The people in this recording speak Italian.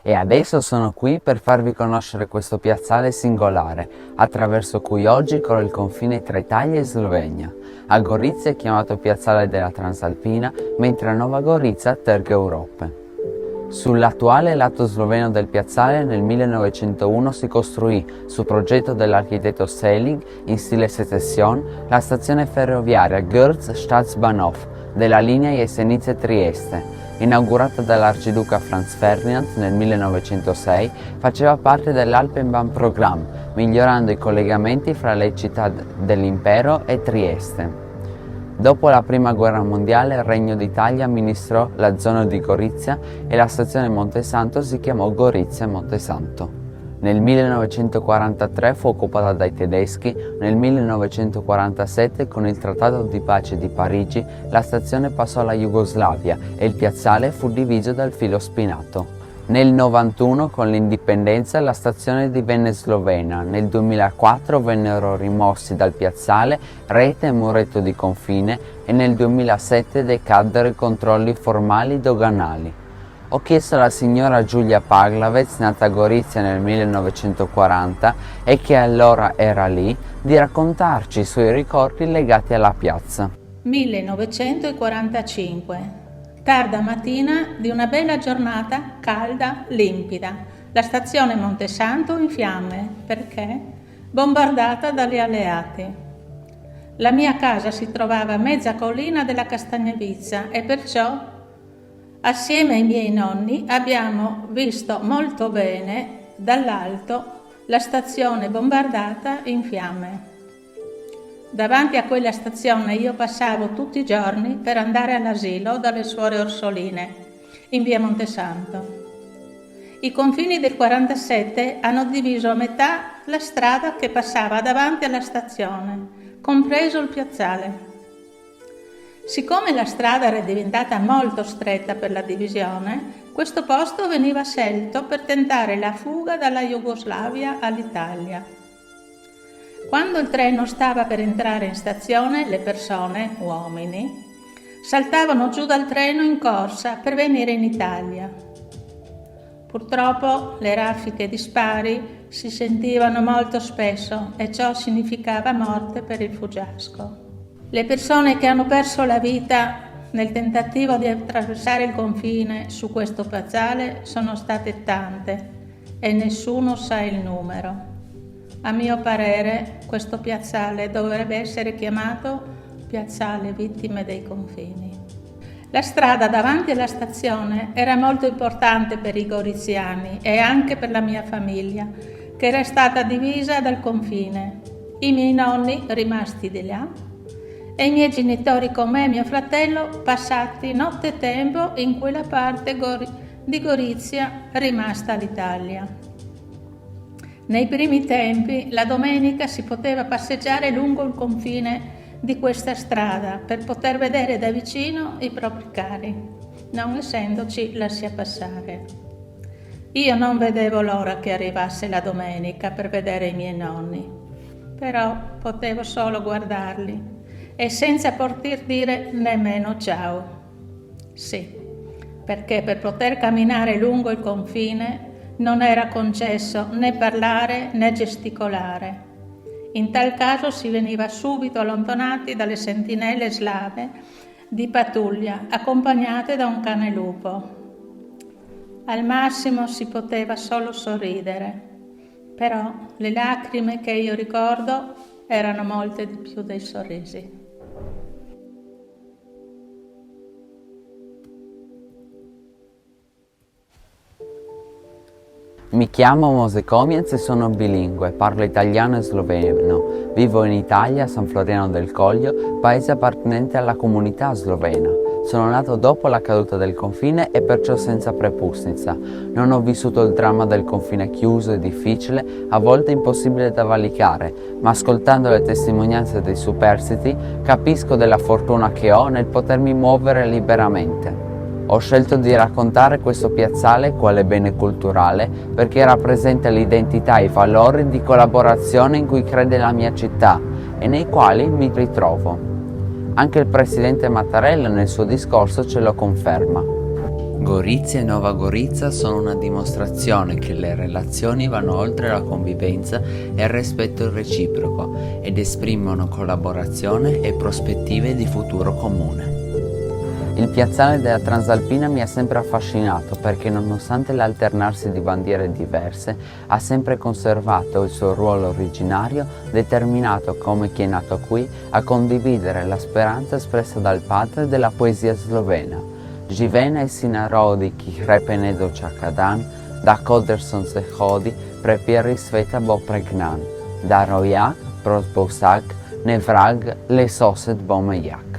e adesso sono qui per farvi conoscere questo piazzale singolare, attraverso cui oggi corre il confine tra Italia e Slovenia. A Gorizia è chiamato Piazzale della Transalpina, mentre a Nova Gorica Trg Europe. Sull'attuale lato sloveno del piazzale nel 1901 si costruì, su progetto dell'architetto Selig, in stile secession, la stazione ferroviaria Görz Staatsbahnhof della linea Jesenice-Trieste. Inaugurata dall'arciduca Franz Ferdinand nel 1906, faceva parte dell'Alpenbahnprogramm, migliorando i collegamenti fra le città dell'impero e Trieste. Dopo la Prima Guerra Mondiale il Regno d'Italia amministrò la zona di Gorizia e la stazione Montesanto si chiamò Gorizia Montesanto. Nel 1943 fu occupata dai tedeschi, nel 1947 con il Trattato di pace di Parigi la stazione passò alla Jugoslavia e il piazzale fu diviso dal filo spinato. Nel 1991 con l'indipendenza la stazione divenne slovena, nel 2004 vennero rimossi dal piazzale rete e muretto di confine e nel 2007 decaddero i controlli formali doganali. Ho chiesto alla signora Giulia Paglavec, nata a Gorizia nel 1940 e che allora era lì, di raccontarci i suoi ricordi legati alla piazza. 1945. Tarda mattina di una bella giornata calda, limpida. La stazione Montesanto in fiamme. Perché? Bombardata dagli alleati. La mia casa si trovava a mezza collina della Castagnevizza e perciò, assieme ai miei nonni, abbiamo visto molto bene dall'alto la stazione bombardata in fiamme. Davanti a quella stazione io passavo tutti i giorni per andare all'asilo dalle suore Orsoline, in via Montesanto. I confini del 47 hanno diviso a metà la strada che passava davanti alla stazione, compreso il piazzale. Siccome la strada era diventata molto stretta per la divisione, questo posto veniva scelto per tentare la fuga dalla Jugoslavia all'Italia. Quando il treno stava per entrare in stazione, le persone, uomini, saltavano giù dal treno in corsa per venire in Italia. Purtroppo le raffiche di spari si sentivano molto spesso e ciò significava morte per il fuggiasco. Le persone che hanno perso la vita nel tentativo di attraversare il confine su questo piazzale sono state tante e nessuno sa il numero. A mio parere, questo piazzale dovrebbe essere chiamato Piazzale Vittime dei Confini. La strada davanti alla stazione era molto importante per i goriziani e anche per la mia famiglia, che era stata divisa dal confine. I miei nonni rimasti di là e i miei genitori con me e mio fratello passati notte e tempo in quella parte di Gorizia rimasta all'Italia. Nei primi tempi, la domenica si poteva passeggiare lungo il confine di questa strada per poter vedere da vicino i propri cari, non essendoci lascia passare. Io non vedevo l'ora che arrivasse la domenica per vedere i miei nonni, però potevo solo guardarli e senza poter dire nemmeno ciao. Sì, perché per poter camminare lungo il confine non era concesso né parlare né gesticolare. In tal caso si veniva subito allontanati dalle sentinelle slave di pattuglia, accompagnate da un cane lupo. Al massimo si poteva solo sorridere, però le lacrime che io ricordo erano molte di più dei sorrisi. Mi chiamo Mose Komiec e sono bilingue, parlo italiano e sloveno. Vivo in Italia, a San Floriano del Coglio, paese appartenente alla comunità slovena. Sono nato dopo la caduta del confine e perciò senza prepustizia. Non ho vissuto il dramma del confine chiuso e difficile, a volte impossibile da valicare, ma ascoltando le testimonianze dei superstiti capisco della fortuna che ho nel potermi muovere liberamente. Ho scelto di raccontare questo piazzale quale bene culturale perché rappresenta l'identità e i valori di collaborazione in cui crede la mia città e nei quali mi ritrovo. Anche il presidente Mattarella nel suo discorso ce lo conferma. Gorizia e Nova Gorica sono una dimostrazione che le relazioni vanno oltre la convivenza e il rispetto reciproco ed esprimono collaborazione e prospettive di futuro comune. Il piazzale della Transalpina mi ha sempre affascinato perché nonostante l'alternarsi di bandiere diverse ha sempre conservato il suo ruolo originario, determinato come chi è nato qui a condividere la speranza espressa dal padre della poesia slovena. Živena si narodi, ki hrepene dočakadan, da koderson se hodi, prepiri sveta bo pregnan, da rojak, prosbovsak, ne vrag, le sosed bo mejak.